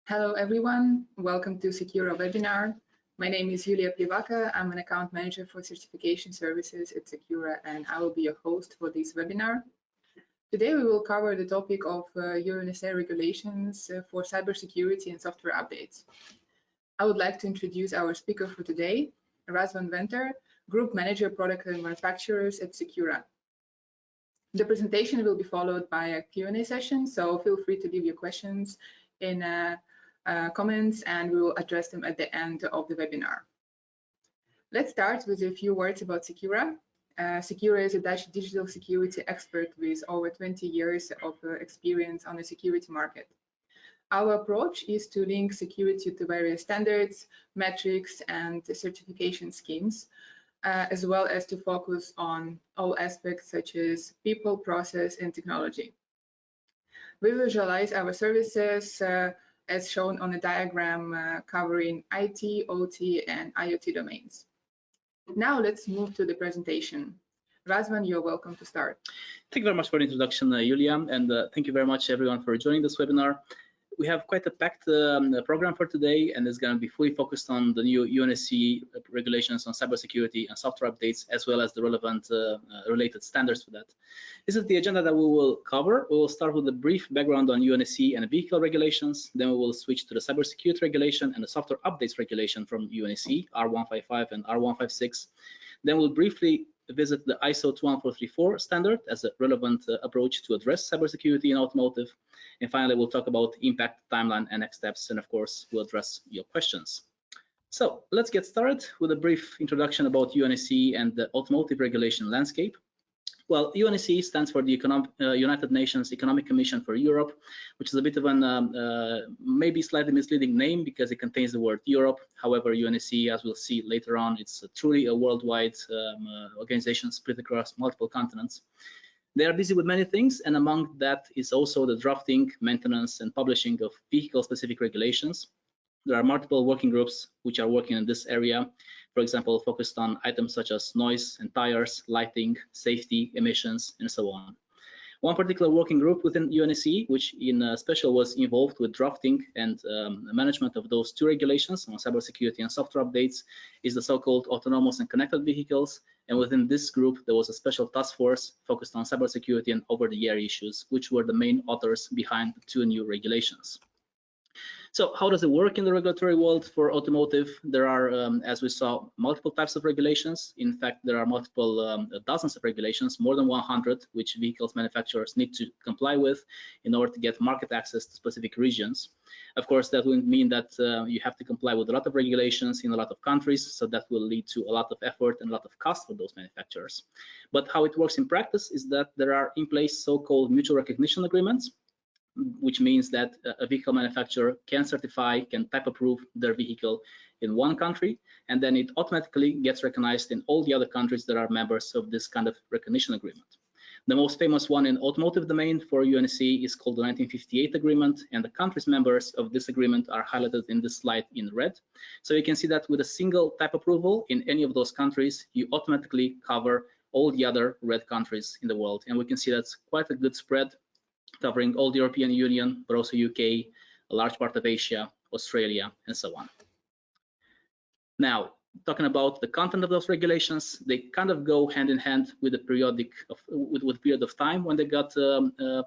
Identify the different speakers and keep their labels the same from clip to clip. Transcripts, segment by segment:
Speaker 1: Hello everyone, welcome to Secura webinar. My name is Julia Plivaka. I'm an account manager for certification services at Secura, and I will be your host for this webinar. Today we will cover the topic of UNECE regulations for cybersecurity and software updates. I would like to introduce our speaker for today, RXWin Venter, Group Manager Product and Manufacturers at Secura. The presentation will be followed by a Q&A session, so feel free to leave your questions in comments and we will address them at the end of the webinar. Let's start with a few words about Secura. Secura is a Dutch digital security expert with over 20 years of experience on the security market. Our approach is to link security to various standards, metrics, and certification schemes, as well as to focus on all aspects such as people, process, and technology. We visualize our services as shown on the diagram covering IT, OT, and IoT domains. Now let's move to the presentation. RXWin, you're welcome to start.
Speaker 2: Thank you very much for the introduction, Julia, and thank you very much everyone for joining this webinar. We have quite a packed program for today, and it's going to be fully focused on the new UNECE regulations on cybersecurity and software updates, as well as the relevant related standards for that. This is the agenda that we will cover. We will start with a brief background on UNECE and vehicle regulations. Then we will switch to the cybersecurity regulation and the software updates regulation from UNECE, R155 and R156. Then we'll briefly visit the ISO 21434 standard as a relevant approach to address cybersecurity in automotive. And finally, we'll talk about impact, timeline, and next steps. And of course, we'll address your questions. So let's get started with a brief introduction about UNECE and the automotive regulation landscape. Well, UNECE stands for the United Nations Economic Commission for Europe, which is a bit of an maybe slightly misleading name because it contains the word Europe. However, UNECE, as we'll see later on, it's truly a worldwide organization split across multiple continents. They are busy with many things, and among that is also the drafting, maintenance, and publishing of vehicle-specific regulations. There are multiple working groups which are working in this area, for example, focused on items such as noise and tires, lighting, safety, emissions, and so on. One particular working group within UNECE, which in special was involved with drafting and management of those two regulations on cybersecurity and software updates, is the so-called autonomous and connected vehicles. And within this group, there was a special task force focused on cybersecurity and over-the-air issues, which were the main authors behind the two new regulations. So how does it work in the regulatory world for automotive? There are, as we saw, multiple types of regulations. In fact, there are multiple dozens of regulations, more than 100, which vehicles manufacturers need to comply with in order to get market access to specific regions. Of course, that will mean that you have to comply with a lot of regulations in a lot of countries, so that will lead to a lot of effort and a lot of cost for those manufacturers. But how it works in practice is that there are in place so-called mutual recognition agreements, which means that a vehicle manufacturer can certify, can type approve their vehicle in one country, and then it automatically gets recognized in all the other countries that are members of this kind of recognition agreement. The most famous one in automotive domain for UNECE is called the 1958 agreement, and the countries members of this agreement are highlighted in this slide in red. So you can see that with a single type approval in any of those countries, you automatically cover all the other red countries in the world. And we can see that's quite a good spread, covering all the European Union, but also UK, a large part of Asia, Australia, and so on. Now, talking about the content of those regulations, they kind of go hand in hand with the period of time when they got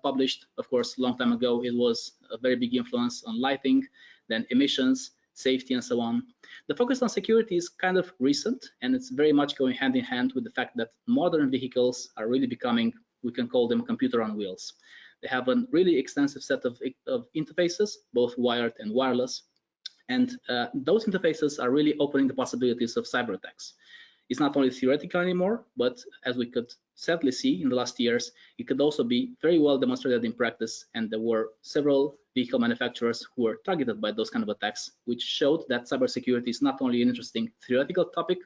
Speaker 2: published. Of course, a long time ago, it was a very big influence on lighting, then emissions, safety, and so on. The focus on security is kind of recent, and it's very much going hand in hand with the fact that modern vehicles are really becoming, we can call them computer on wheels. They have a really extensive set of interfaces, both wired and wireless. And those interfaces are really opening the possibilities of cyber attacks. It's not only theoretical anymore, but as we could sadly see in the last years, it could also be very well demonstrated in practice. And there were several vehicle manufacturers who were targeted by those kind of attacks, which showed that cybersecurity is not only an interesting theoretical topic,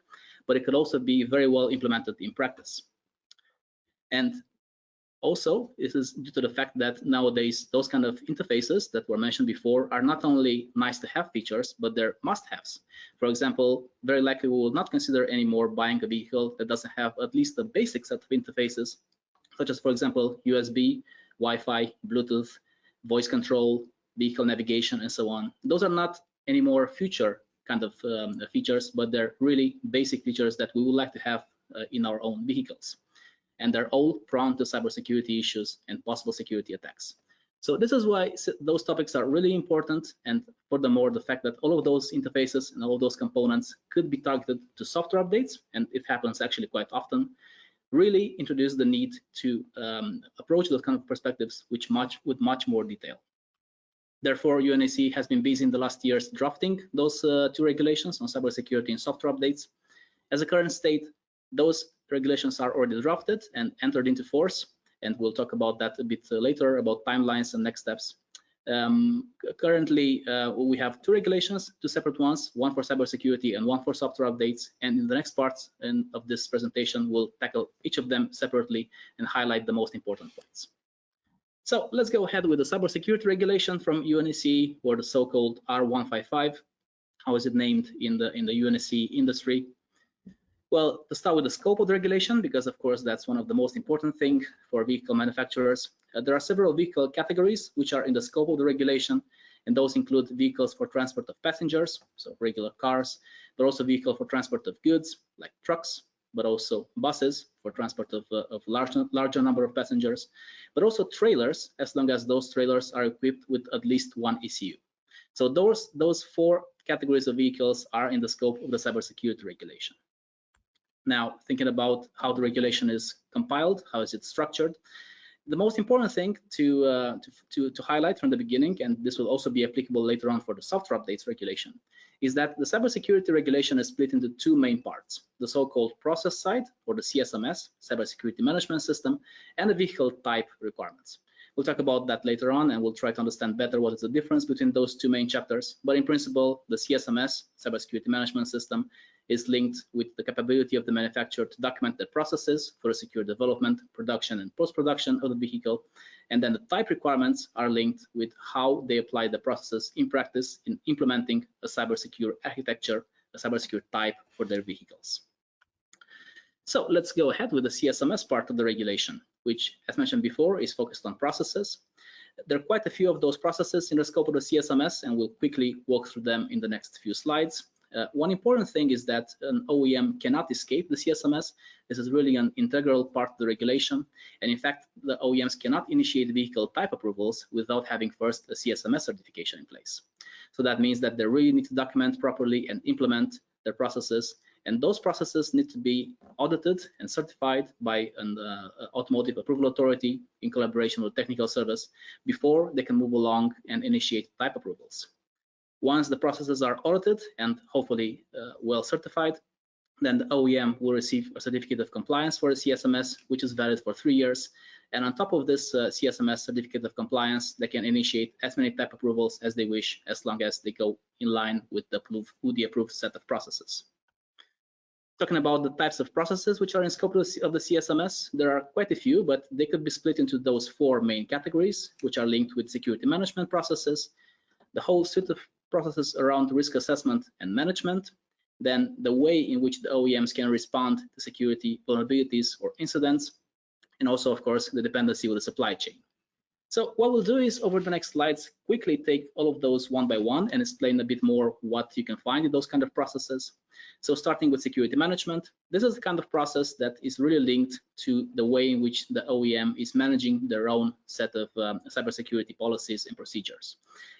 Speaker 2: but it could also be very well implemented in practice. And also, this is due to the fact that nowadays those kind of interfaces that were mentioned before are not only nice to have features, but they're must-haves. For example, very likely we will not consider anymore buying a vehicle that doesn't have at least a basic set of interfaces, such as, for example, USB, Wi-Fi, Bluetooth, voice control, vehicle navigation, and so on. Those are not anymore future kind of features, but they're really basic features that we would like to have in our own vehicles. And they're all prone to cybersecurity issues and possible security attacks. So this is why those topics are really important, and furthermore, the fact that all of those interfaces and all of those components could be targeted to software updates, and it happens actually quite often, really introduce the need to approach those kind of perspectives with much more detail. Therefore, UNECE has been busy in the last years drafting those two regulations on cybersecurity and software updates. As a current state, those regulations are already drafted and entered into force, and we'll talk about that a bit later, about timelines and next steps. Currently, we have two regulations, two separate ones, one for cybersecurity and one for software updates. And in the next parts of this presentation, we'll tackle each of them separately and highlight the most important points. So let's go ahead with the cybersecurity regulation from UNECE, or the so-called R155. How is it named in the UNECE industry? Well, to start with the scope of the regulation, because of course that's one of the most important things for vehicle manufacturers. There are several vehicle categories which are in the scope of the regulation, and those include vehicles for transport of passengers, so regular cars, but also vehicles for transport of goods, like trucks, but also buses for transport of larger number of passengers, but also trailers, as long as those trailers are equipped with at least one ECU. So those four categories of vehicles are in the scope of the cybersecurity regulation. Now, thinking about how the regulation is compiled, how is it structured, the most important thing to highlight from the beginning, and this will also be applicable later on for the software updates regulation, is that the cybersecurity regulation is split into two main parts: the so-called process side, or the CSMS, Cybersecurity Management System, and the vehicle type requirements. We'll talk about that later on, and we'll try to understand better what is the difference between those two main chapters. But in principle, the CSMS, Cybersecurity Management System, is linked with the capability of the manufacturer to document the processes for the secure development, production, and post-production of the vehicle. And then the type requirements are linked with how they apply the processes in practice in implementing a cybersecure architecture, a cybersecure type for their vehicles. So let's go ahead with the CSMS part of the regulation, which, as mentioned before, is focused on processes. There are quite a few of those processes in the scope of the CSMS, and we'll quickly walk through them in the next few slides. One important thing is that an OEM cannot escape the CSMS. This is really an integral part of the regulation. And in fact, the OEMs cannot initiate vehicle type approvals without having first a CSMS certification in place. So that means that they really need to document properly and implement their processes. And those processes need to be audited and certified by an automotive approval authority in collaboration with technical service before they can move along and initiate type approvals. Once the processes are audited and hopefully well certified, then the OEM will receive a certificate of compliance for the CSMS, which is valid for 3 years. And on top of this CSMS certificate of compliance, they can initiate as many type approvals as they wish, as long as they go in line with the approved set of processes. Talking about the types of processes which are in scope of the CSMS, there are quite a few, but they could be split into those four main categories, which are linked with security management processes, the whole suite of processes around risk assessment and management, then the way in which the OEMs can respond to security vulnerabilities or incidents, and also, of course, the dependency with the supply chain. So what we'll do is, over the next slides, quickly take all of those one by one and explain a bit more what you can find in those kind of processes. So starting with security management, this is the kind of process that is really linked to the way in which the OEM is managing their own set of cybersecurity policies and procedures.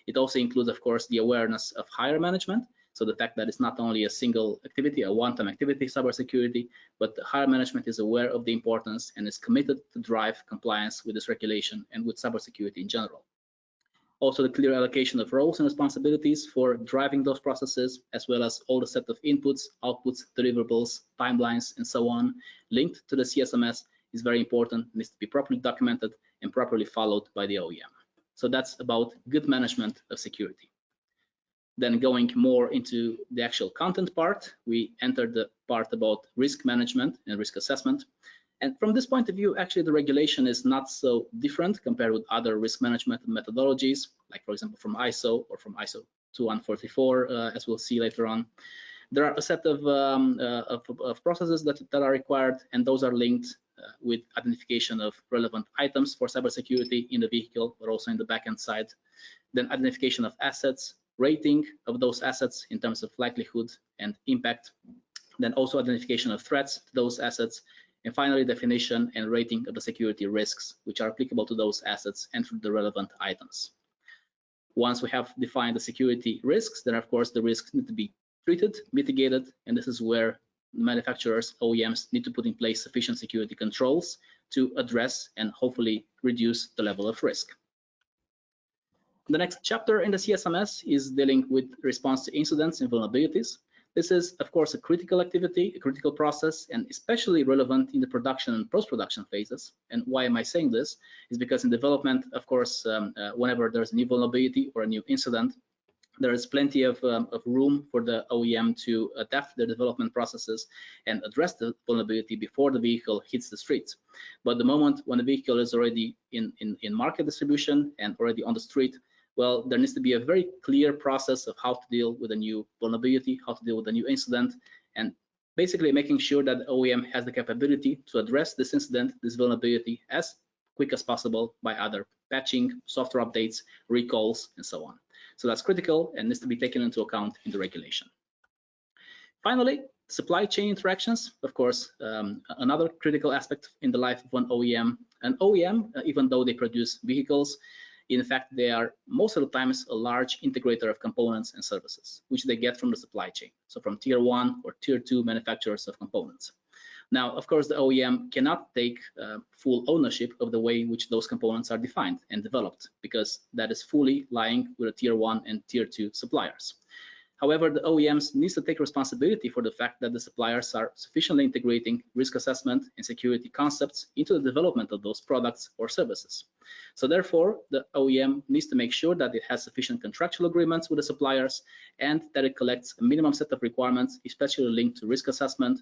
Speaker 2: It also includes, of course, the awareness of higher management. So the fact that it's not only a single activity, a one-time activity, cybersecurity, but the higher management is aware of the importance and is committed to drive compliance with this regulation and with cybersecurity in general. Also, the clear allocation of roles and responsibilities for driving those processes, as well as all the set of inputs, outputs, deliverables, timelines, and so on, linked to the CSMS is very important, needs to be properly documented and properly followed by the OEM. So that's about good management of security. Then going more into the actual content part, we entered the part about risk management and risk assessment. And from this point of view, actually, the regulation is not so different compared with other risk management methodologies, like, for example, from ISO or from ISO 2144, as we'll see later on. There are a set of processes that are required, and those are linked with identification of relevant items for cybersecurity in the vehicle, but also in the backend side. Then identification of assets, rating of those assets in terms of likelihood and impact. Then also identification of threats to those assets. And finally, definition and rating of the security risks, which are applicable to those assets and to the relevant items. Once we have defined the security risks, then of course the risks need to be treated, mitigated, and this is where manufacturers, OEMs, need to put in place sufficient security controls to address and hopefully reduce the level of risk. The next chapter in the CSMS is dealing with response to incidents and vulnerabilities. This is, of course, a critical activity, a critical process, and especially relevant in the production and post-production phases. And why am I saying this? Is because in development, of course, whenever there's a new vulnerability or a new incident, there is plenty of room for the OEM to adapt their development processes and address the vulnerability before the vehicle hits the streets. But the moment when the vehicle is already in market distribution and already on the street, well, there needs to be a very clear process of how to deal with a new vulnerability, how to deal with a new incident, and basically making sure that the OEM has the capability to address this incident, this vulnerability, as quick as possible by either patching, software updates, recalls, and so on. So that's critical and needs to be taken into account in the regulation. Finally, supply chain interactions, of course, another critical aspect in the life of an OEM. An OEM, even though they produce vehicles, in fact, they are most of the times a large integrator of components and services, which they get from the supply chain. So from tier 1 or tier 2 manufacturers of components. Now, of course, the OEM cannot take full ownership of the way in which those components are defined and developed, because that is fully lying with the tier 1 and tier 2 suppliers. However, the OEMs need to take responsibility for the fact that the suppliers are sufficiently integrating risk assessment and security concepts into the development of those products or services. So therefore, the OEM needs to make sure that it has sufficient contractual agreements with the suppliers and that it collects a minimum set of requirements, especially linked to risk assessment,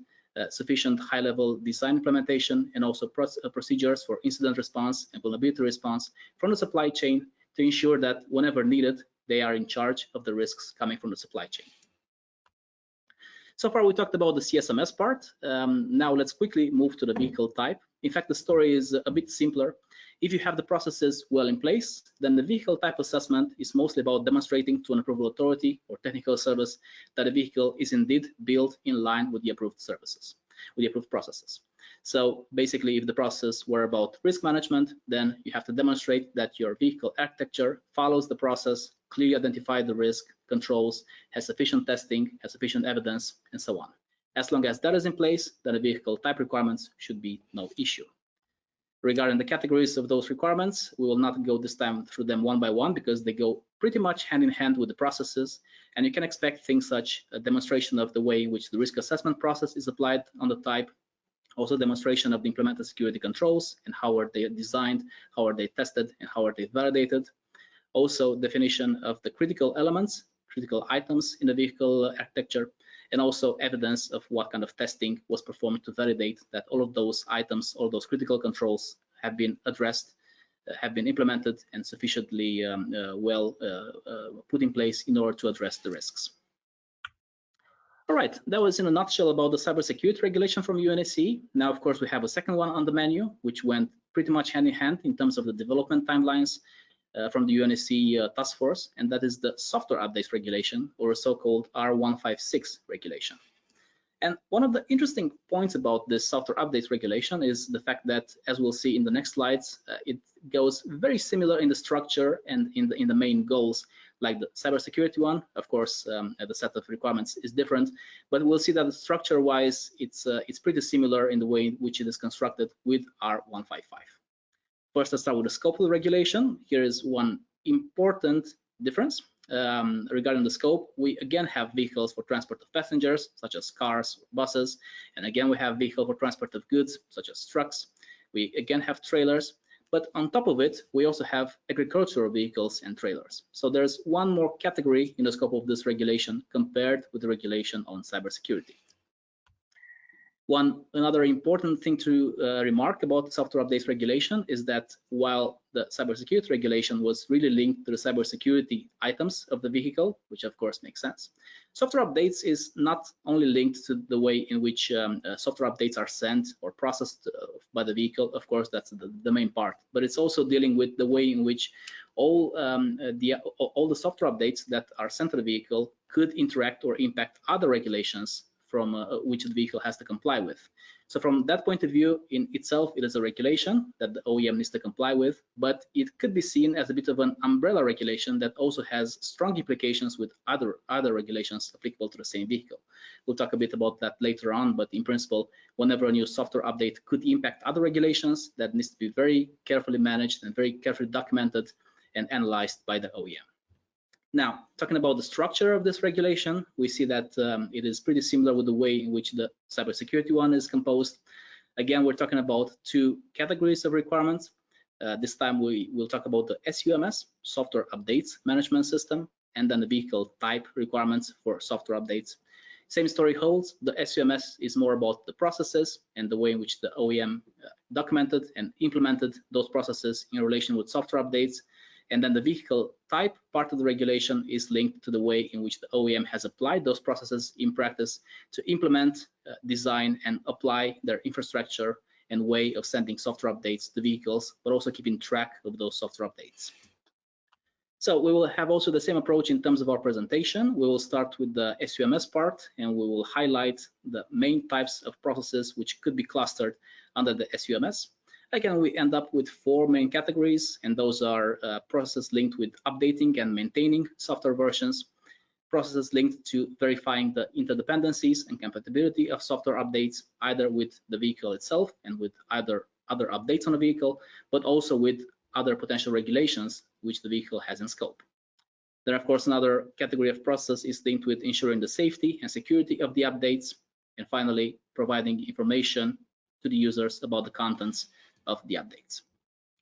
Speaker 2: sufficient high-level design implementation, and also procedures for incident response and vulnerability response from the supply chain to ensure that whenever needed, they are in charge of the risks coming from the supply chain. So far, we talked about the CSMS part. Now let's quickly move to the vehicle type. In fact, the story is a bit simpler. If you have the processes well in place, then the vehicle type assessment is mostly about demonstrating to an approval authority or technical service that a vehicle is indeed built in line with the approved services, with the approved processes. So basically, if the process were about risk management, then you have to demonstrate that your vehicle architecture follows the process, clearly identify the risk, controls, has sufficient testing, has sufficient evidence, and so on. As long as that is in place, then the vehicle type requirements should be no issue. Regarding the categories of those requirements, we will not go this time through them one by one because they go pretty much hand in hand with the processes, and you can expect things such a demonstration of the way in which the risk assessment process is applied on the type, also demonstration of the implemented security controls and how are they designed, how are they tested, and how are they validated. Also definition of the critical elements, critical items in the vehicle architecture, and also evidence of what kind of testing was performed to validate that all of those items, all those critical controls have been addressed, have been implemented, and sufficiently well put in place in order to address the risks. All right, that was in a nutshell about the cybersecurity regulation from UNECE. Now, of course, we have a second one on the menu, which went pretty much hand in hand in terms of the development timelines from the UNECE task force, and that is the software updates regulation, or a so-called R156 regulation. And one of the interesting points about this software updates regulation is the fact that, as we'll see in the next slides, it goes very similar in the structure and in the main goals, like the cybersecurity one. Of course, the set of requirements is different, but we'll see that structure-wise, it's pretty similar in the way in which it is constructed with R155. First, let's start with the scope of the regulation. Here is one important difference. Regarding the scope, we again have vehicles for transport of passengers, such as cars, buses, and again we have vehicles for transport of goods, such as trucks. We again have trailers, but on top of it, we also have agricultural vehicles and trailers. So there's one more category in the scope of this regulation compared with the regulation on cybersecurity. Another important thing to remark about the software updates regulation is that while the cybersecurity regulation was really linked to the cybersecurity items of the vehicle, which of course makes sense, software updates is not only linked to the way in which software updates are sent or processed by the vehicle. Of course, that's the main part, but it's also dealing with the way in which all the software updates that are sent to the vehicle could interact or impact other regulations from which the vehicle has to comply with. So from that point of view, in itself, it is a regulation that the OEM needs to comply with, but it could be seen as a bit of an umbrella regulation that also has strong implications with other regulations applicable to the same vehicle. We'll talk a bit about that later on, but in principle, whenever a new software update could impact other regulations, that needs to be very carefully managed and very carefully documented and analyzed by the OEM. Now, talking about the structure of this regulation, we see that it is pretty similar with the way in which the cybersecurity one is composed. Again, we're talking about two categories of requirements. This time we will talk about the SUMS, Software Updates Management System, and then the vehicle type requirements for software updates. Same story holds. The SUMS is more about the processes and the way in which the OEM documented and implemented those processes in relation with software updates. And then the vehicle type part of the regulation is linked to the way in which the OEM has applied those processes in practice to implement, design, and apply their infrastructure and way of sending software updates to vehicles, but also keeping track of those software updates. So we will have also the same approach in terms of our presentation. We will start with the SUMS part, and we will highlight the main types of processes which could be clustered under the SUMS. Again, we end up with four main categories, and those are processes linked with updating and maintaining software versions, processes linked to verifying the interdependencies and compatibility of software updates, either with the vehicle itself and with other updates on the vehicle, but also with other potential regulations which the vehicle has in scope. Then, of course, another category of process is linked with ensuring the safety and security of the updates, and finally, providing information to the users about the contents of the updates.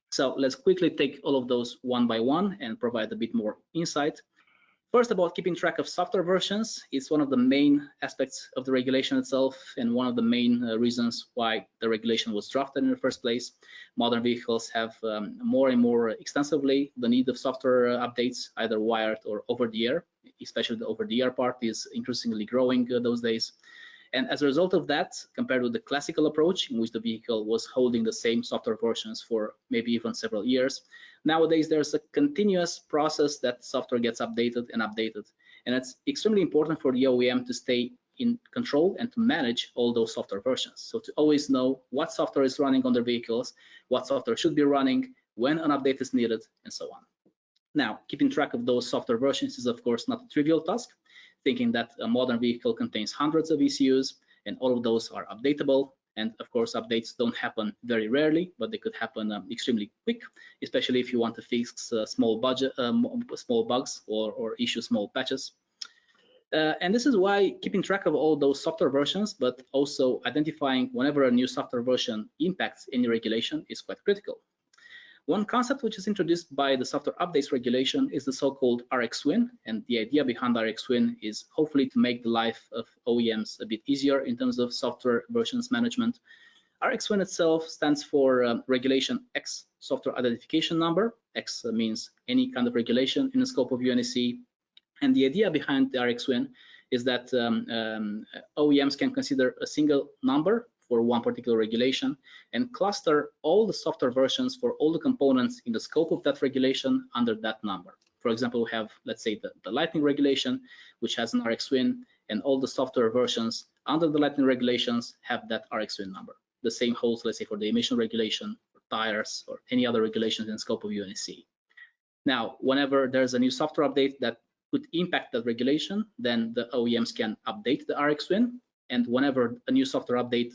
Speaker 2: So let's quickly take all of those one by one and provide a bit more insight. First, about keeping track of software versions. It's one of the main aspects of the regulation itself and one of the main reasons why the regulation was drafted in the first place. Modern vehicles have more and more extensively the need of software updates, either wired or over the air. Especially the over the air part is increasingly growing those days. And as a result of that, compared with the classical approach in which the vehicle was holding the same software versions for maybe even several years, nowadays there's a continuous process that software gets updated and updated. And it's extremely important for the OEM to stay in control and to manage all those software versions. So to always know what software is running on their vehicles, what software should be running, when an update is needed, and so on. Now, keeping track of those software versions is of course not a trivial task, thinking that a modern vehicle contains hundreds of ECUs and all of those are updatable. And of course, updates don't happen very rarely, but they could happen extremely quick, especially if you want to fix small bugs or issue small patches. And this is why keeping track of all those software versions, but also identifying whenever a new software version impacts any regulation is quite critical. One concept which is introduced by the software updates regulation is the so-called RXWin, and the idea behind RXWin is hopefully to make the life of OEMs a bit easier in terms of software versions management. RXWin itself stands for Regulation X Software Identification Number. X means any kind of regulation in the scope of UNECE, and the idea behind the RXWin is that OEMs can consider a single number for one particular regulation and cluster all the software versions for all the components in the scope of that regulation under that number. For example, we have, let's say, the lighting regulation, which has an RXWin, and all the software versions under the lighting regulations have that RXWin number. The same holds, let's say, for the emission regulation, for tires, or any other regulations in the scope of UNECE. Now, whenever there's a new software update that could impact that regulation, then the OEMs can update the RXWin, and whenever a new software update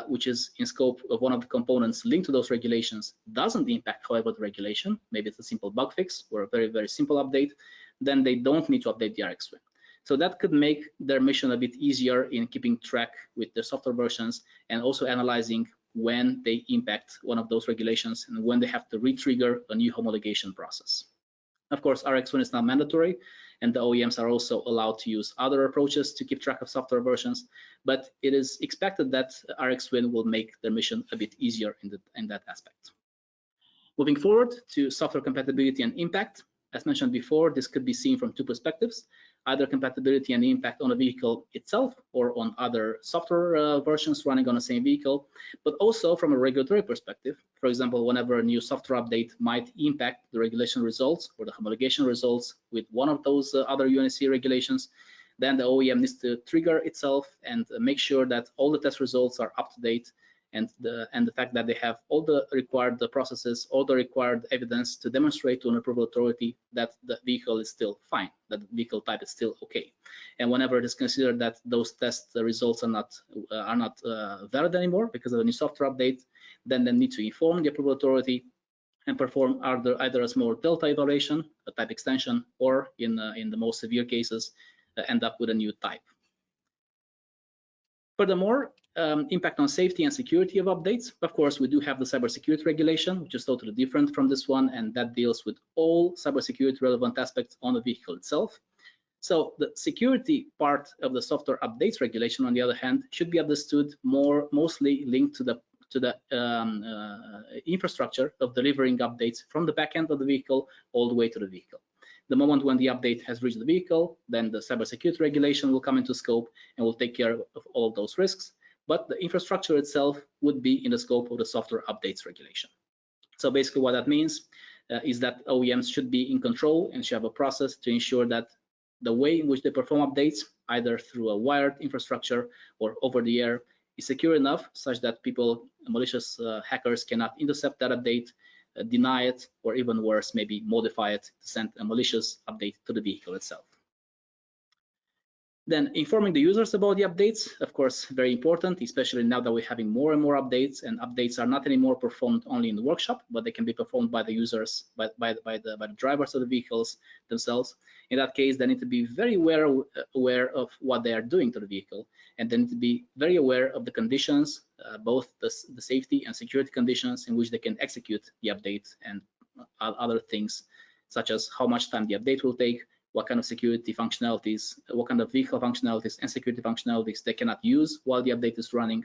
Speaker 2: which is in scope of one of the components linked to those regulations doesn't impact, however, the regulation, maybe it's a simple bug fix or a very, very simple update, then they don't need to update the RXWin. So that could make their mission a bit easier in keeping track with their software versions and also analyzing when they impact one of those regulations and when they have to re-trigger a new homologation process. Of course, RXWin is not mandatory. and the OEMs are also allowed to use other approaches to keep track of software versions, but it is expected that RXWin will make their mission a bit easier in that aspect. Moving forward to software compatibility and impact, as mentioned before, this could be seen from two perspectives, either compatibility and impact on a vehicle itself or on other software versions running on the same vehicle, but also from a regulatory perspective. For example, whenever a new software update might impact the regulation results or the homologation results with one of those other UNECE regulations, then the OEM needs to trigger itself and make sure that all the test results are up to date, and the fact that they have all the required processes, all the required evidence to demonstrate to an approval authority that the vehicle is still fine, that the vehicle type is still okay. And whenever it is considered that those test results are not valid anymore because of a new software update, then they need to inform the approval authority and perform either a small delta evaluation, a type extension, or in the most severe cases, end up with a new type. Furthermore, impact on safety and security of updates. Of course, we do have the cybersecurity regulation, which is totally different from this one, and that deals with all cybersecurity relevant aspects on the vehicle itself. So the security part of the software updates regulation, on the other hand, should be understood mostly linked to the infrastructure of delivering updates from the back end of the vehicle all the way to the vehicle. The moment when the update has reached the vehicle, then the cybersecurity regulation will come into scope and will take care of all those risks. But the infrastructure itself would be in the scope of the software updates regulation. So basically what that means is that OEMs should be in control and should have a process to ensure that the way in which they perform updates, either through a wired infrastructure or over the air, is secure enough such that malicious hackers cannot intercept that update, deny it, or even worse, maybe modify it to send a malicious update to the vehicle itself. Then informing the users about the updates, of course, very important, especially now that we're having more and more updates, and updates are not anymore performed only in the workshop, but they can be performed by the users, by the drivers of the vehicles themselves. In that case, they need to be very aware of what they are doing to the vehicle, and they need to be very aware of the conditions, both the safety and security conditions in which they can execute the update, and other things, such as how much time the update will take, what kind of security functionalities, what kind of vehicle functionalities and security functionalities they cannot use while the update is running,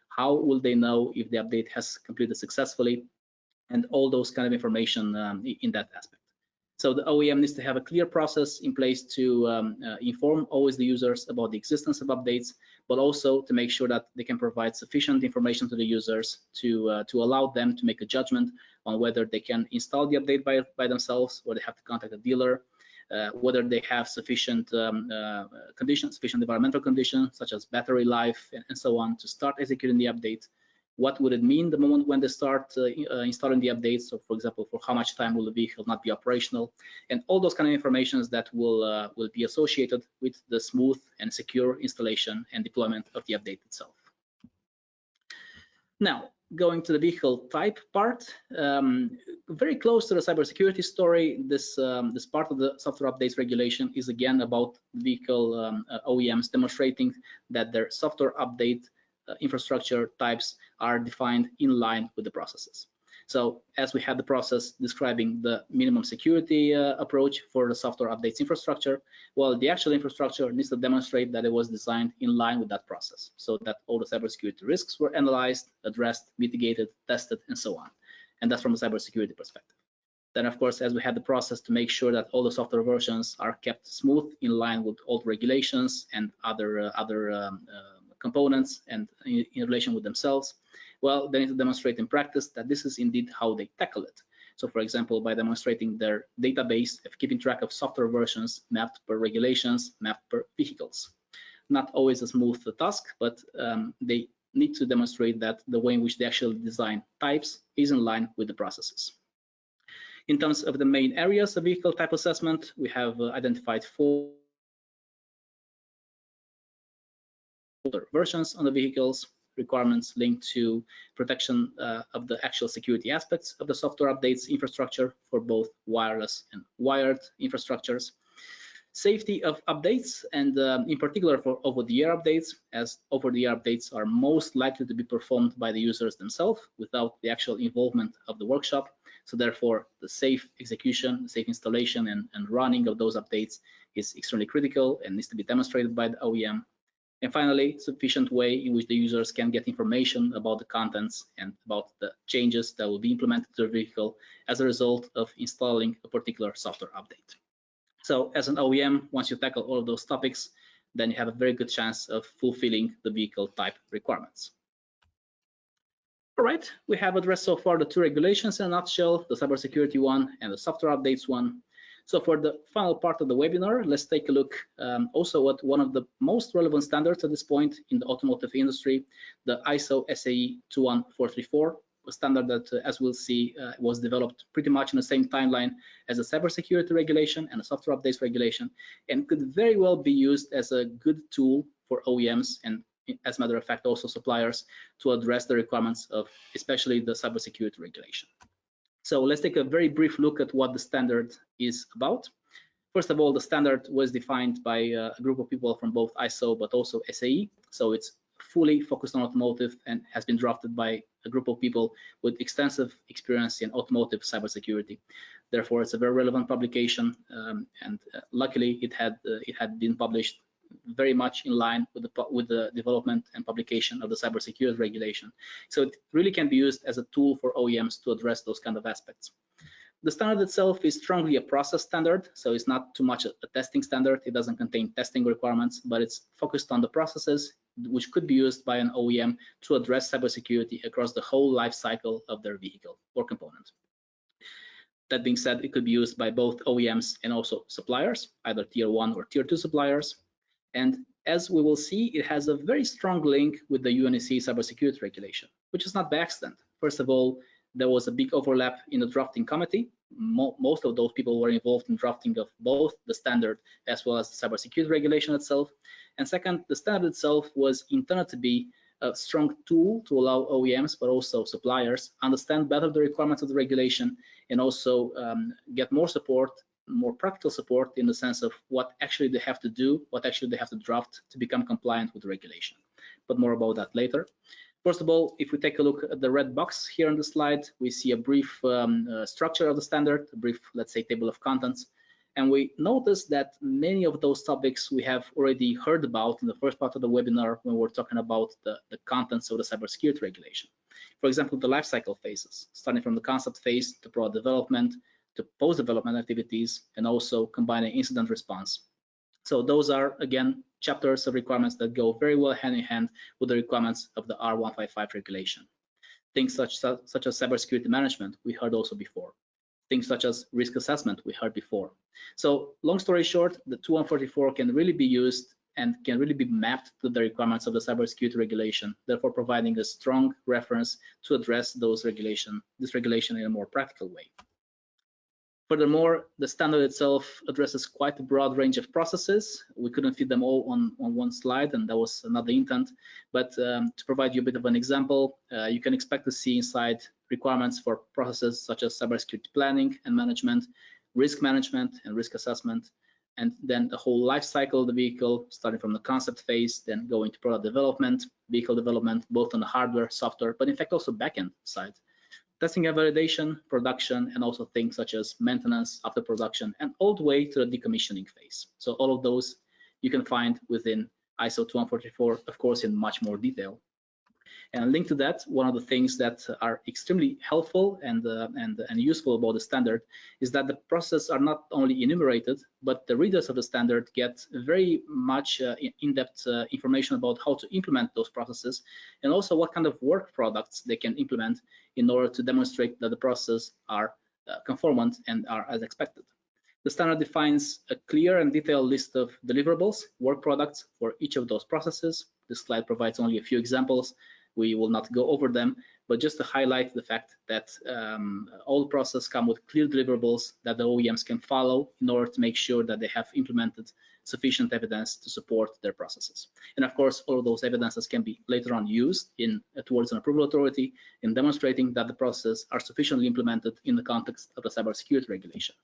Speaker 2: how will they know if the update has completed successfully, and all those kind of information in that aspect. So the OEM needs to have a clear process in place to inform always the users about the existence of updates, but also to make sure that they can provide sufficient information to the users to allow them to make a judgment on whether they can install the update by themselves, or they have to contact a dealer, whether they have sufficient conditions, sufficient environmental conditions, such as battery life and so on, to start executing the update. What would it mean the moment when they start installing the updates? So, for example, for how much time will the vehicle not be operational, and all those kind of informations that will be associated with the smooth and secure installation and deployment of the update itself. Now, going to the vehicle type part, very close to the cybersecurity story, this part of the software updates regulation is again about vehicle OEMs demonstrating that their software update infrastructure types are defined in line with the processes. So as we had the process describing the minimum security approach for the software updates infrastructure, well, the actual infrastructure needs to demonstrate that it was designed in line with that process, so that all the cybersecurity risks were analyzed, addressed, mitigated, tested, and so on. And that's from a cybersecurity perspective. Then, of course, as we had the process to make sure that all the software versions are kept smooth in line with all the regulations and other components and in relation with themselves, well, they need to demonstrate in practice that this is indeed how they tackle it. So, for example, by demonstrating their database of keeping track of software versions mapped per regulations, mapped per vehicles. Not always a smooth task, but they need to demonstrate that the way in which they actually design types is in line with the processes. In terms of the main areas of vehicle type assessment, we have identified 4 versions on the vehicles, requirements linked to protection of the actual security aspects of the software updates infrastructure for both wireless and wired infrastructures, safety of updates, and in particular for over-the-air updates, as over-the-air updates are most likely to be performed by the users themselves without the actual involvement of the workshop. So therefore, the safe execution, safe installation, and running of those updates is extremely critical and needs to be demonstrated by the OEM. And finally, sufficient way in which the users can get information about the contents and about the changes that will be implemented to the vehicle as a result of installing a particular software update. So as an OEM, once you tackle all of those topics, then you have a very good chance of fulfilling the vehicle type requirements. All right, we have addressed so far the two regulations in a nutshell, the cybersecurity one and the software updates one. So for the final part of the webinar, let's take a look also at one of the most relevant standards at this point in the automotive industry, the ISO SAE 21434, a standard that, as we'll see, was developed pretty much in the same timeline as the cybersecurity regulation and the software updates regulation, and could very well be used as a good tool for OEMs and, as a matter of fact, also suppliers to address the requirements of especially the cybersecurity regulation. So let's take a very brief look at what the standard is about. First of all, the standard was defined by a group of people from both ISO but also SAE. So it's fully focused on automotive and has been drafted by a group of people with extensive experience in automotive cybersecurity. Therefore, it's a very relevant publication, and luckily it had been published very much in line with the development and publication of the cybersecurity regulation. So it really can be used as a tool for OEMs to address those kind of aspects. The standard itself is strongly a process standard, so it's not too much a testing standard. It doesn't contain testing requirements, but it's focused on the processes which could be used by an OEM to address cybersecurity across the whole life cycle of their vehicle or component. That being said, it could be used by both OEMs and also suppliers, either tier 1 or tier 2 suppliers. And as we will see, it has a very strong link with the UNECE Cybersecurity regulation, which is not by accident. First of all, there was a big overlap in the drafting committee. Most of those people were involved in drafting of both the standard as well as the cybersecurity regulation itself. And second, the standard itself was intended to be a strong tool to allow OEMs, but also suppliers, understand better the requirements of the regulation and also get more support, more practical support in the sense of what actually they have to do, what actually they have to draft to become compliant with the regulation. But more about that later. First of all, if we take a look at the red box here on the slide, we see a brief structure of the standard, a brief, let's say, table of contents. And we notice that many of those topics we have already heard about in the first part of the webinar when we're talking about the contents of the cybersecurity regulation. For example, the lifecycle phases, starting from the concept phase to product development, to post-development activities, and also combining incident response. So those are, again, chapters of requirements that go very well hand in hand with the requirements of the R155 regulation. Things such as cybersecurity management, we heard also before. Things such as risk assessment, we heard before. So long story short, the 2144 can really be used and can really be mapped to the requirements of the cybersecurity regulation, therefore providing a strong reference to address this regulation in a more practical way. Furthermore, the standard itself addresses quite a broad range of processes. We couldn't fit them all on one slide, and that was another intent. But to provide you a bit of an example, you can expect to see inside requirements for processes such as cybersecurity planning and management, risk management and risk assessment, and then the whole life cycle of the vehicle, starting from the concept phase, then going to product development, vehicle development, both on the hardware, software, but in fact also backend side. Testing and validation, production, and also things such as maintenance after production, and all the way to the decommissioning phase. So all of those you can find within ISO 2144, of course, in much more detail. And linked to that, one of the things that are extremely helpful and useful about the standard is that the processes are not only enumerated, but the readers of the standard get very much in-depth information about how to implement those processes and also what kind of work products they can implement in order to demonstrate that the processes are conformant and are as expected. The standard defines a clear and detailed list of deliverables, work products for each of those processes. This slide provides only a few examples. We will not go over them, but just to highlight the fact that all processes come with clear deliverables that the OEMs can follow in order to make sure that they have implemented sufficient evidence to support their processes. And of course, all of those evidences can be later on used towards an approval authority in demonstrating that the processes are sufficiently implemented in the context of the cybersecurity regulation.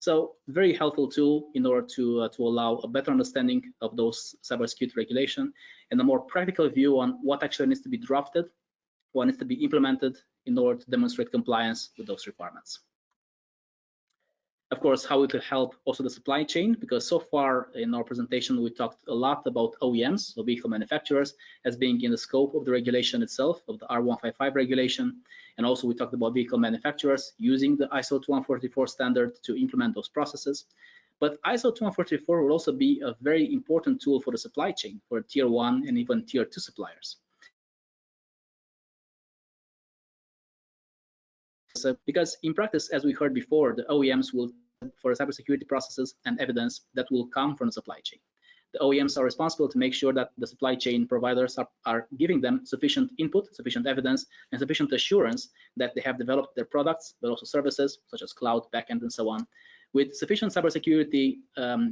Speaker 2: So very helpful tool in order to allow a better understanding of those cybersecurity regulation and a more practical view on what actually needs to be drafted, what needs to be implemented in order to demonstrate compliance with those requirements. Of course, how it will help also the supply chain, because so far in our presentation, we talked a lot about OEMs, so vehicle manufacturers, as being in the scope of the regulation itself, of the R155 regulation. And also we talked about vehicle manufacturers using the ISO 2144 standard to implement those processes. But ISO 2144 will also be a very important tool for the supply chain, for tier 1 and even tier 2 suppliers. So, because in practice, as we heard before, the OEMs will for cybersecurity processes and evidence that will come from the supply chain. The OEMs are responsible to make sure that the supply chain providers are giving them sufficient input, sufficient evidence, and sufficient assurance that they have developed their products, but also services such as cloud, backend, and so on, with sufficient cybersecurity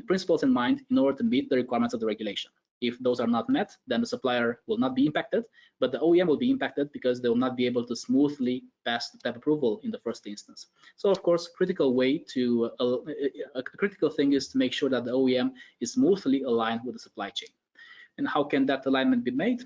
Speaker 2: principles in mind in order to meet the requirements of the regulation. If those are not met, then the supplier will not be impacted, but the OEM will be impacted because they will not be able to smoothly pass the type approval in the first instance. So of course, a critical thing is to make sure that the OEM is smoothly aligned with the supply chain. And how can that alignment be made?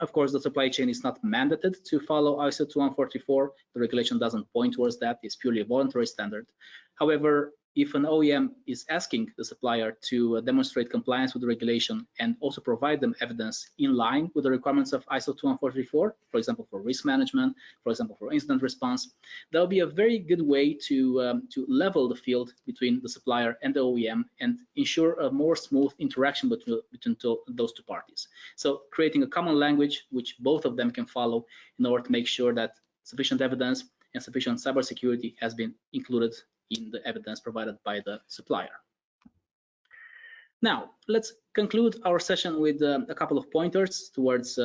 Speaker 2: Of course, the supply chain is not mandated to follow ISO 2144. The regulation doesn't point towards that. It's purely a voluntary standard. However, if an OEM is asking the supplier to demonstrate compliance with the regulation and also provide them evidence in line with the requirements of ISO 2144, for example, for risk management, for example, for incident response, that will be a very good way to level the field between the supplier and the OEM and ensure a more smooth interaction between those two parties. So creating a common language which both of them can follow in order to make sure that sufficient evidence and sufficient cybersecurity has been included in the evidence provided by the supplier. Now, let's conclude our session with a couple of pointers towards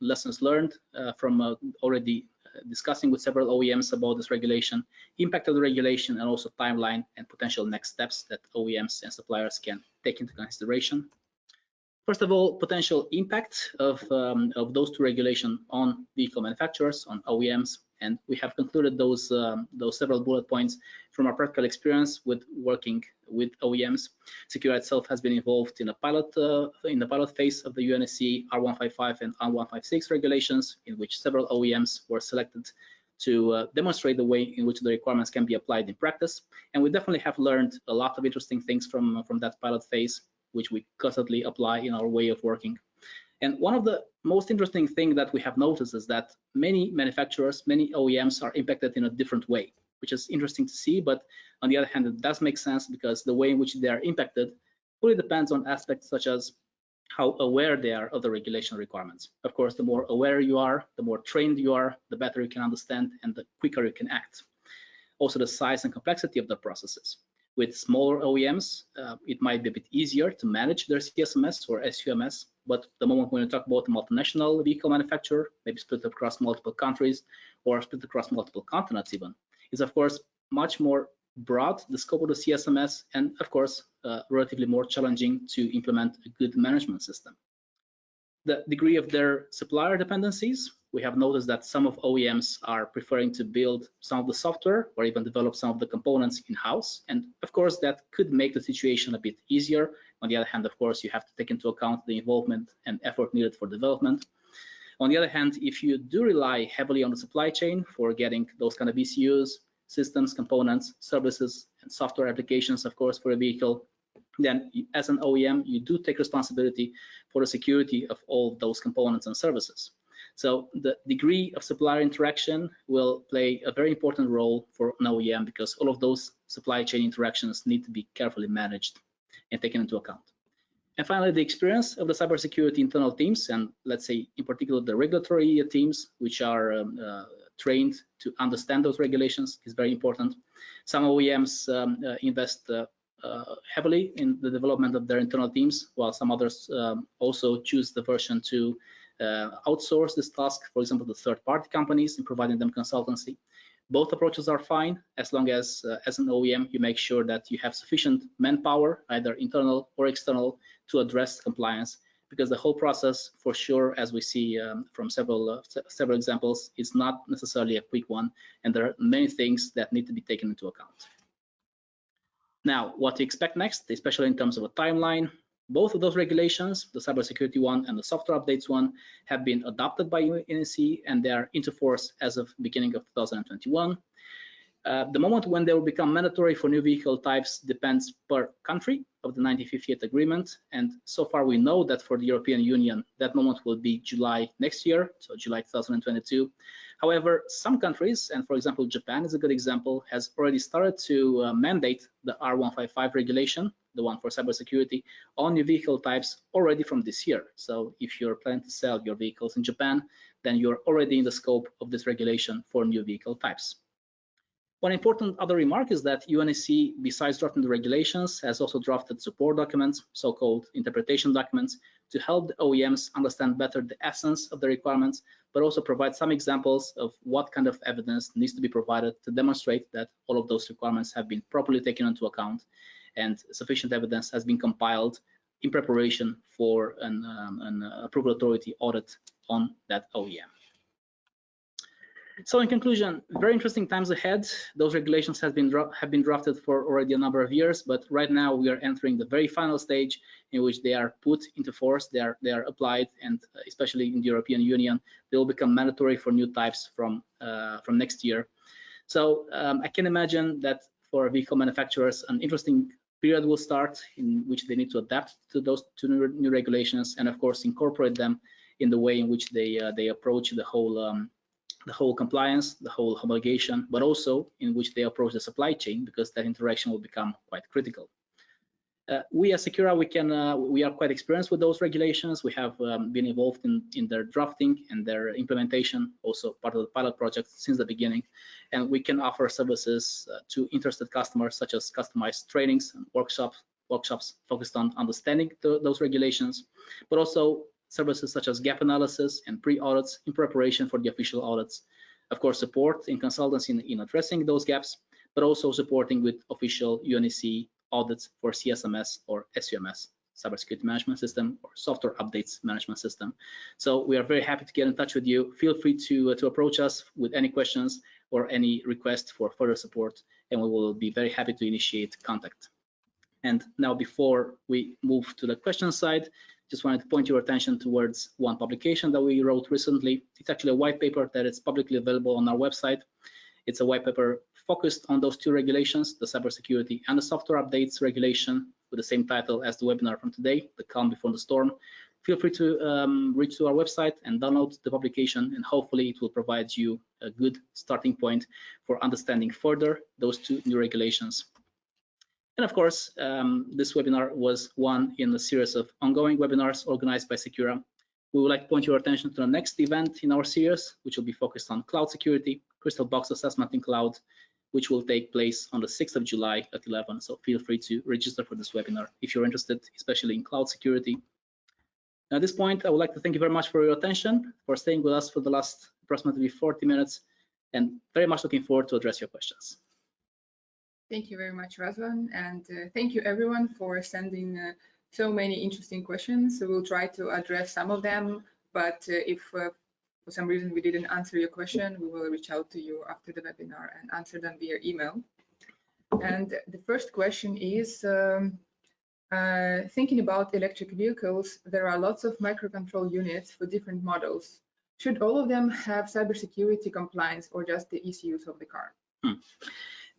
Speaker 2: lessons learned from already discussing with several OEMs about this regulation, impact of the regulation, and also timeline and potential next steps that OEMs and suppliers can take into consideration. First of all, potential impact of those two regulations on vehicle manufacturers, on OEMs, and we have concluded those several bullet points from our practical experience with working with OEMs. Secura itself has been involved in the pilot phase of the UNECE R155 and R156 regulations, in which several OEMs were selected to demonstrate the way in which the requirements can be applied in practice. And we definitely have learned a lot of interesting things from that pilot phase, which we constantly apply in our way of working. And one of the most interesting things that we have noticed is that many manufacturers, many OEMs are impacted in a different way, which is interesting to see. But on the other hand, it does make sense because the way in which they are impacted fully depends on aspects such as how aware they are of the regulation requirements. Of course, the more aware you are, the more trained you are, the better you can understand and the quicker you can act. Also, the size and complexity of the processes. With smaller OEMs, it might be a bit easier to manage their CSMS or SUMS, but the moment when you talk about a multinational vehicle manufacturer, maybe split across multiple countries or split across multiple continents even, is of course much more broad, the scope of the CSMS, and of course, relatively more challenging to implement a good management system. The degree of their supplier dependencies, we have noticed that some of OEMs are preferring to build some of the software or even develop some of the components in-house. And of course, that could make the situation a bit easier. On the other hand, of course, you have to take into account the involvement and effort needed for development. On the other hand, if you do rely heavily on the supply chain for getting those kind of ECUs, systems, components, services, and software applications, of course, for a vehicle, then as an OEM, you do take responsibility for the security of all those components and services. So the degree of supplier interaction will play a very important role for an OEM because all of those supply chain interactions need to be carefully managed and taken into account. And finally, the experience of the cybersecurity internal teams, and let's say in particular the regulatory teams, which are trained to understand those regulations, is very important. Some OEMs invest heavily in the development of their internal teams, while some others also choose the version to outsource this task, for example, to third-party companies in providing them consultancy. Both approaches are fine as long as an OEM, you make sure that you have sufficient manpower, either internal or external, to address compliance, because the whole process, for sure, as we see from several examples, is not necessarily a quick one, and there are many things that need to be taken into account. Now, what to expect next, especially in terms of a timeline. Both of those regulations, the cybersecurity one and the software updates one, have been adopted by UNECE and they are into force as of beginning of 2021. The moment when they will become mandatory for new vehicle types depends per country of the 1958 agreement. And so far we know that for the European Union, that moment will be July next year, so July 2022. However, some countries, and for example, Japan is a good example, has already started to mandate the R155 regulation, the one for cybersecurity, on new vehicle types already from this year. So if you're planning to sell your vehicles in Japan, then you're already in the scope of this regulation for new vehicle types. One important other remark is that UNECE, besides drafting the regulations, has also drafted support documents, so-called interpretation documents, to help the OEMs understand better the essence of the requirements, but also provide some examples of what kind of evidence needs to be provided to demonstrate that all of those requirements have been properly taken into account and sufficient evidence has been compiled in preparation for an approval authority audit on that OEM. So in conclusion, very interesting times ahead. Those regulations have been drafted for already a number of years, but right now we are entering the very final stage in which they are put into force, they are applied, and especially in the European Union, they will become mandatory for new types from next year. So I can imagine that for vehicle manufacturers, an interesting period will start in which they need to adapt to those new regulations and of course incorporate them in the way in which they approach the whole compliance, the whole homologation, but also in which they approach the supply chain, because that interaction will become quite critical. We as Secura, we are quite experienced with those regulations. We have been involved in their drafting and their implementation, also part of the pilot project since the beginning. And we can offer services to interested customers, such as customized trainings and workshops focused on understanding those regulations, but also services such as gap analysis and pre-audits in preparation for the official audits. Of course, support in consultancy in addressing those gaps, but also supporting with official UNECE audits for CSMS or SUMS, Cybersecurity Management System, or Software Updates Management System. So we are very happy to get in touch with you. Feel free to approach us with any questions or any request for further support, and we will be very happy to initiate contact. And now, before we move to the question side, just wanted to point your attention towards one publication that we wrote recently. It's actually a white paper that is publicly available on our website. It's a white paper focused on those two regulations, the cybersecurity and the software updates regulation, with the same title as the webinar from today, The Calm Before the Storm. Feel free to reach to our website and download the publication, and hopefully it will provide you a good starting point for understanding further those two new regulations. And of course, this webinar was one in a series of ongoing webinars organized by Secura. We would like to point your attention to the next event in our series, which will be focused on cloud security, Crystal Box Assessment in Cloud, which will take place on the 6th of July at 11. So feel free to register for this webinar if you're interested, especially in cloud security. At this point, I would like to thank you very much for your attention, for staying with us for the last approximately 40 minutes, and very much looking forward to address your questions.
Speaker 1: Thank you very much, Razvan, and thank you everyone for sending so many interesting questions. So we'll try to address some of them, but if for some reason we didn't answer your question, we will reach out to you after the webinar and answer them via email. And the first question is, thinking about electric vehicles, there are lots of microcontrol units for different models. Should all of them have cybersecurity compliance or just the ECUs of the car?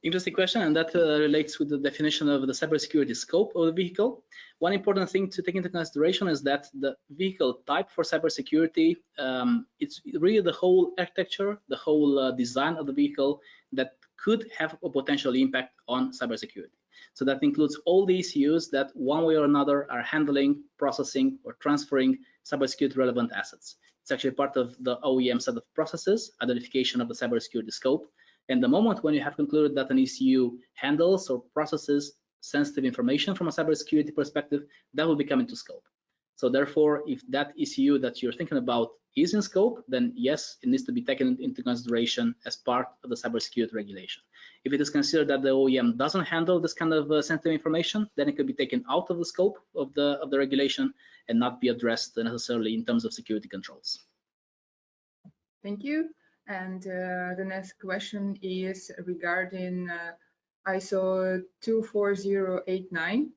Speaker 2: Interesting question, and that relates with the definition of the cybersecurity scope of the vehicle. One important thing to take into consideration is that the vehicle type for cybersecurity, it's really the whole architecture, the whole design of the vehicle that could have a potential impact on cybersecurity. So that includes all the ECUs that one way or another are handling, processing, or transferring cybersecurity relevant assets. It's actually part of the OEM set of processes, identification of the cybersecurity scope. And the moment when you have concluded that an ECU handles or processes sensitive information from a cybersecurity perspective, that will become into scope. So therefore, if that ECU that you're thinking about is in scope, then yes, it needs to be taken into consideration as part of the cybersecurity regulation. If it is considered that the OEM doesn't handle this kind of sensitive information, then it could be taken out of the scope of the regulation and not be addressed necessarily in terms of security controls.
Speaker 1: Thank you. And the next question is regarding ISO 24089.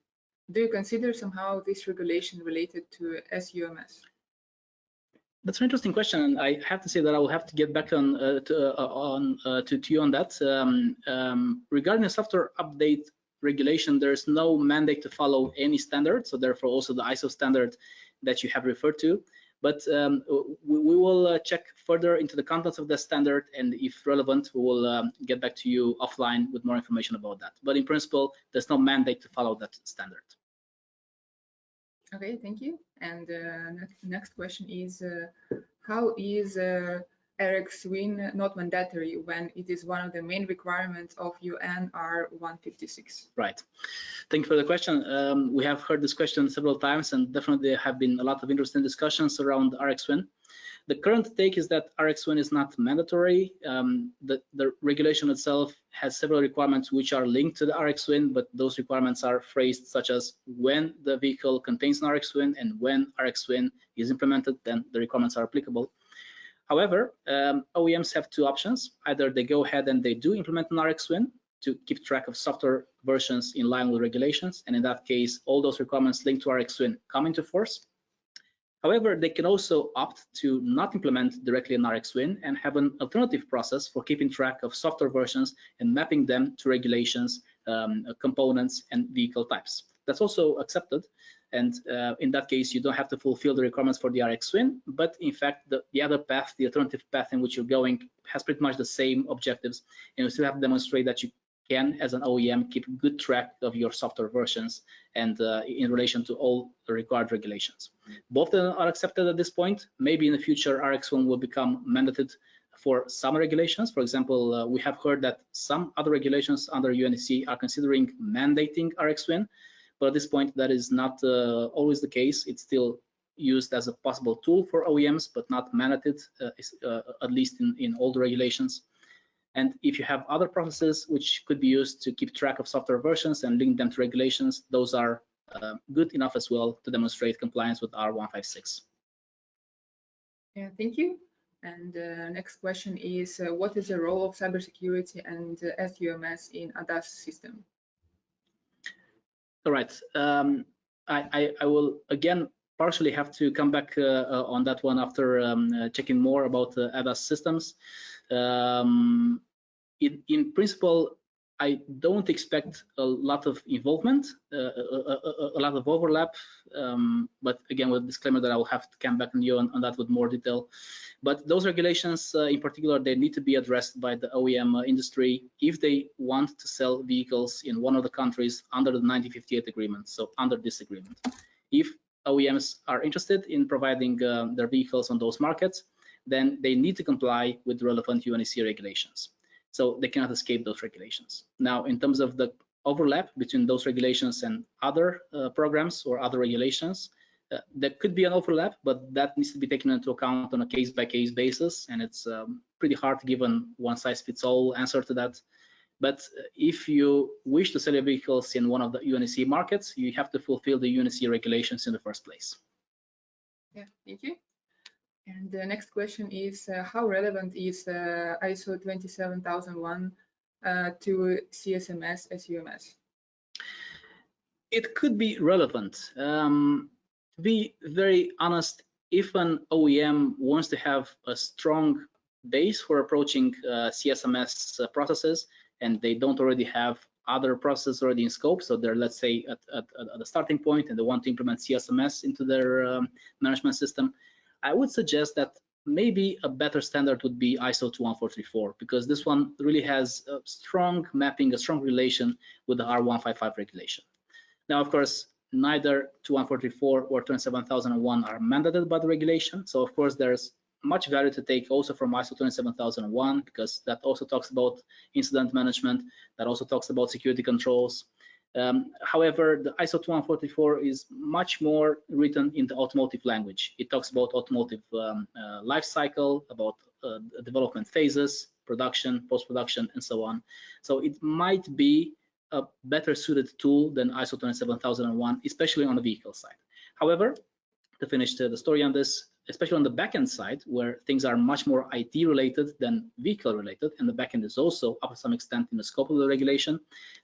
Speaker 1: Do you consider somehow this regulation related to SUMS?
Speaker 2: That's an interesting question, and I have to say that I will have to get back on to you on that. Regarding the software update regulation, there's no mandate to follow any standard, so therefore also the ISO standard that you have referred to. But we will check further into the contents of the standard, and if relevant, we will get back to you offline with more information about that. But in principle, there's no mandate to follow that standard.
Speaker 1: Okay, thank you. And next question is, how is RXWin not mandatory when it is one of the main requirements of UNR 156?
Speaker 2: Right. Thank you for the question. We have heard this question several times, and definitely there have been a lot of interesting discussions around RXWin. The current take is that RXWin is not mandatory. The regulation itself has several requirements which are linked to the RXWin, but those requirements are phrased such as when the vehicle contains an RXWin and when RXWin is implemented, then the requirements are applicable. However, OEMs have two options. Either they go ahead and they do implement an RXWin to keep track of software versions in line with regulations, and in that case, all those requirements linked to RXWin come into force. However, they can also opt to not implement directly an RXWin and have an alternative process for keeping track of software versions and mapping them to regulations, components, and vehicle types. That's also accepted, and in that case, you don't have to fulfill the requirements for the RXWin, but in fact, the other path, the alternative path in which you're going, has pretty much the same objectives, and you still have to demonstrate that you can, as an OEM, keep good track of your software versions and in relation to all the required regulations. Both are accepted at this point. Maybe in the future, RXWin will become mandated for some regulations. For example, we have heard that some other regulations under UNECE are considering mandating RXWin, but at this point, that is not always the case. It's still used as a possible tool for OEMs, but not mandated, at least in all the regulations. And if you have other processes which could be used to keep track of software versions and link them to regulations, those are good enough as well to demonstrate compliance with R156.
Speaker 1: Yeah, thank you. And next question is, what is the role of cybersecurity and SUMS in ADAS system?
Speaker 2: All right. I will again partially have to come back on that one after checking more about ADAS systems. In principle, I don't expect a lot of involvement, a lot of overlap, but again, with a disclaimer that I will have to come back on you on that with more detail. But those regulations, in particular, they need to be addressed by the OEM industry if they want to sell vehicles in one of the countries under the 1958 agreement, so under this agreement. If OEMs are interested in providing their vehicles on those markets, then they need to comply with the relevant UNECE regulations. So they cannot escape those regulations. Now, in terms of the overlap between those regulations and other programs or other regulations, there could be an overlap, but that needs to be taken into account on a case-by-case basis, and it's pretty hard to give a one-size-fits-all answer to that. But if you wish to sell your vehicles in one of the UNECE markets, you have to fulfill the UNECE regulations in the first place.
Speaker 1: Yeah, thank you. And the next question is, how relevant is ISO 27001 to CSMS, SUMS?
Speaker 2: It could be relevant. To be very honest, if an OEM wants to have a strong base for approaching CSMS processes, and they don't already have other processes already in scope, so they're, let's say, at the starting point, and they want to implement CSMS into their management system, I would suggest that maybe a better standard would be ISO 21434, because this one really has a strong mapping, a strong relation with the R155 regulation. Now, of course, neither 21434 or 27001 are mandated by the regulation, so of course there's much value to take also from ISO 27001, because that also talks about incident management, that also talks about security controls. However, the ISO 21434 is much more written in the automotive language. It talks about automotive life cycle, about development phases, production, post-production, and so on. So it might be a better suited tool than ISO 27001, especially on the vehicle side. However, to finish the story on this, especially on the backend side, where things are much more IT related than vehicle related, and the backend is also up to some extent in the scope of the regulation,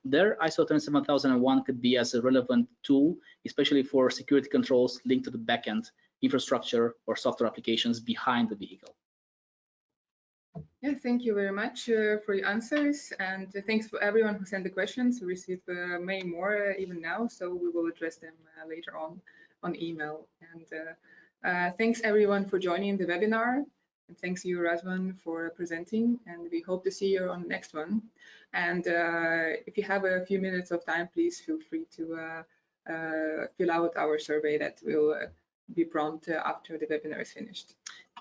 Speaker 2: there ISO 27001 could be as a relevant tool, especially for security controls linked to the backend infrastructure or software applications behind the vehicle.
Speaker 1: Yeah, thank you very much for your answers, and thanks for everyone who sent the questions. We received many more even now, so we will address them later on email. And thanks everyone for joining the webinar, and thanks you, RXWin, for presenting, and we hope to see you on the next one. And if you have a few minutes of time, please feel free to fill out our survey that will be prompt after the webinar is finished.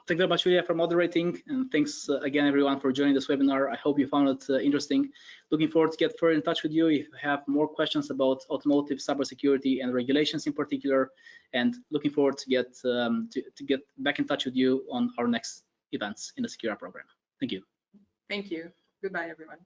Speaker 2: Thank you very much, Julia, for moderating, and thanks again, everyone, for joining this webinar. I hope you found it interesting. Looking forward to get further in touch with you if you have more questions about automotive cybersecurity and regulations in particular, and looking forward to get back in touch with you on our next events in the SecurA program. Thank you.
Speaker 1: Thank you. Goodbye, everyone.